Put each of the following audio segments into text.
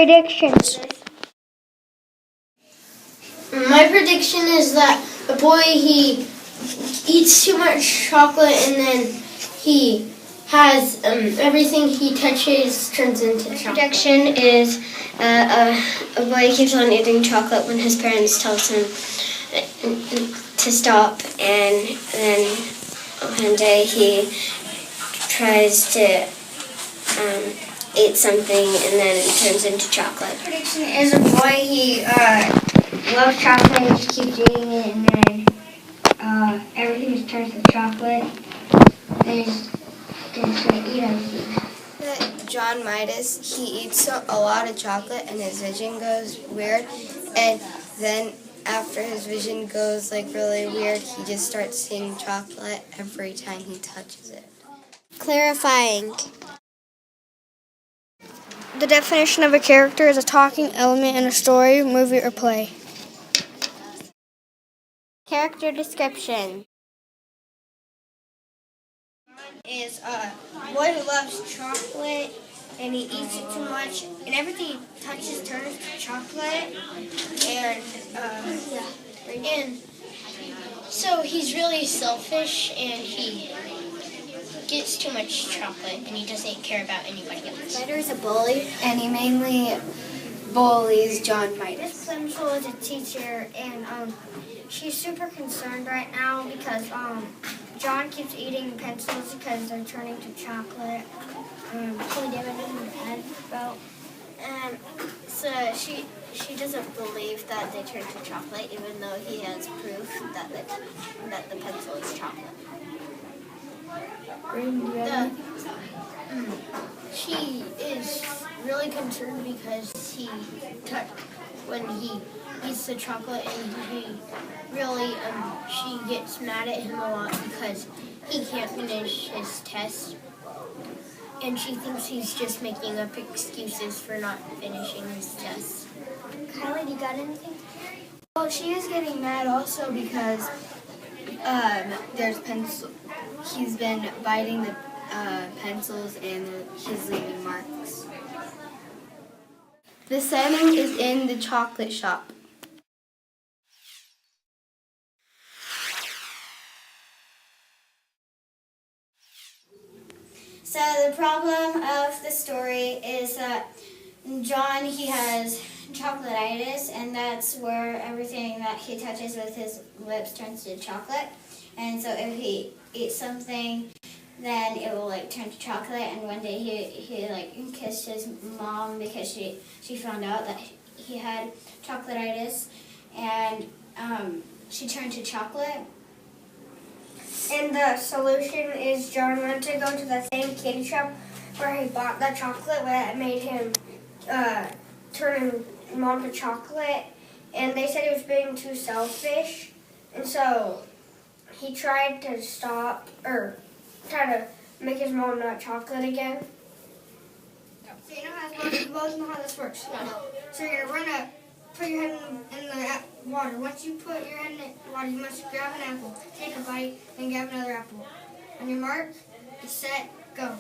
predictions. My prediction is that the boy, he eats too much chocolate and then he has everything he touches turns into chocolate. Prediction is a boy keeps on eating chocolate when his parents tell him to stop, and then one day he tries to eat something and then it turns into chocolate. Prediction is a boy, he loves chocolate, he just keeps eating it, and then everything just turns to chocolate. And he's just going to eat everything. John Midas, he eats a lot of chocolate and his vision goes weird, and then after his vision goes really weird, he just starts seeing chocolate every time he touches it. Clarifying. The definition of a character is a talking element in a story, movie, or play. Character description. Is a boy who loves chocolate and he eats it too much and everything he touches turns to chocolate and So he's really selfish and he gets too much chocolate and he doesn't care about anybody else. Spider is a bully, and he mainly bullies John Midas. Miss Clemson is a teacher and she's super concerned right now because John keeps eating pencils because they're turning to chocolate. And so she doesn't believe that they turn to chocolate, even though he has proof that the pencil is chocolate. She is really concerned because when he eats the chocolate and he really she gets mad at him a lot because he can't finish his test. And she thinks he's just making up excuses for not finishing his test. Kylie, you got anything? Well, she is getting mad also because there's pencil. He's been biting the pencils and he's leaving marks. The setting is in the chocolate shop. So the problem of the story is that John, he has chocolatitis, and that's where everything that he touches with his lips turns to chocolate. And so if he eats something, then it will turn to chocolate. And one day he kissed his mom because she found out that he had chocolatitis, and she turned to chocolate. And the solution is John went to go to the same candy shop where he bought the chocolate that made him turn mom to chocolate. And they said he was being too selfish. And so he tried to try to make his mom not chocolate again. So you both know how this works. So you're going to put your head in the water. Once you put your head in the water, you must grab an apple, take a bite, then grab another apple. On your mark, get set, go.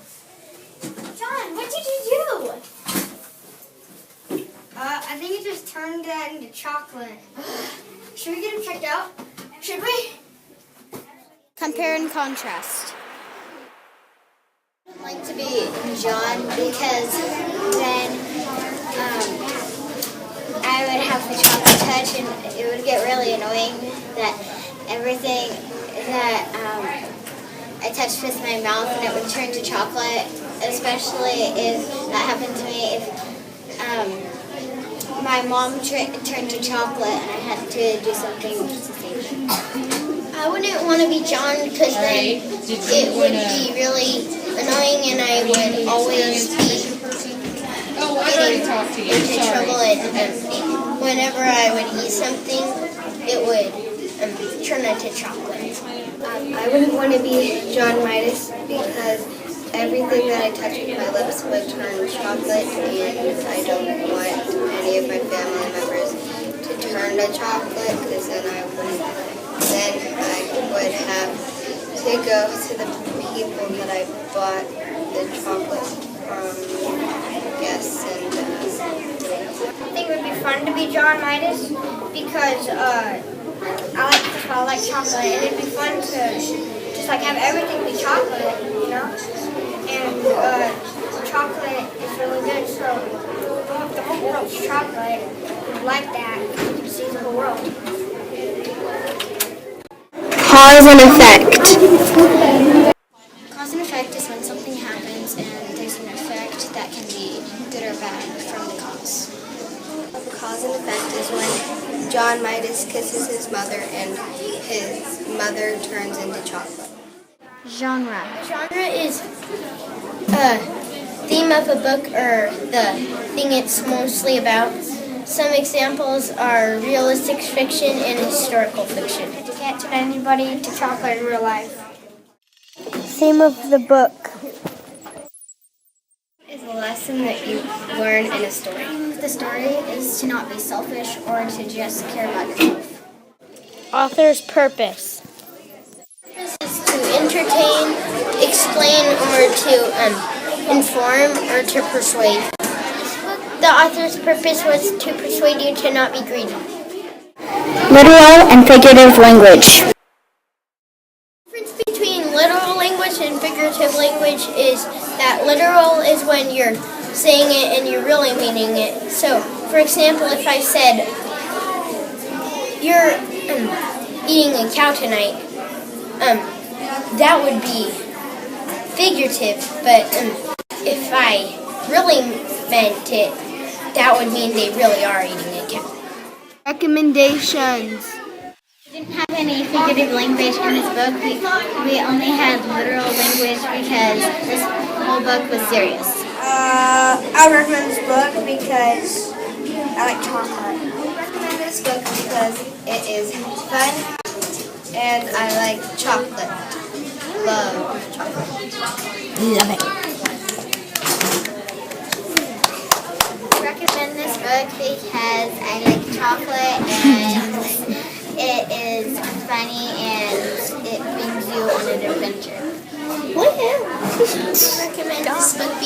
John, what did you do? I think you just turned that into chocolate. Should we get him checked out? Should we? Compare and contrast. I would like to be John because then I would have the chocolate touch and it would get really annoying that everything that I touched with my mouth and it would turn to chocolate, especially if that happened to me if my mom turned to chocolate and I had to do something to save it. I wouldn't want to be John because then it would be really annoying and I would always be getting into trouble and whenever I would eat something, it would turn into chocolate. I wouldn't want to be John Midas because everything that I touch with my lips would turn chocolate, and I don't want any of my family members to turn to chocolate because then I would have to go to the people that I bought the chocolate from, yes, and fun to be John Midas because I like chocolate, and it'd be fun to just like have everything be chocolate, you know. And chocolate is really good, so the whole world's chocolate. Like that, you can see the whole world. Cause and effect. Cause and effect is when something happens and there's an effect that can be good or bad from the cause. Cause and effect is when John Midas kisses his mother and his mother turns into chocolate. Genre. Genre is a theme of a book or the thing it's mostly about. Some examples are realistic fiction and historical fiction. You can't turn anybody to chocolate in real life. Theme of the book Is a lesson that you learn in a story. The story is to not be selfish or to just care about yourself. Author's purpose is to entertain, explain, or to inform or to persuade. The author's purpose was to persuade you to not be greedy. Literal and figurative language. The difference between literal language and figurative language is that literal is when you're saying it and you're really meaning it. So, for example, if I said, you're eating a cow tonight, that would be figurative, but if I really meant it, that would mean they really are eating a cow. Recommendations. We didn't have any figurative language in this book. We only had literal language because this whole book was serious. I would recommend this book because I like chocolate. I would recommend this book because it is fun and I like chocolate. Love chocolate. Love it. Recommend this book because I like chocolate and it is funny and it brings you on an adventure. Woohoo! Recommend this book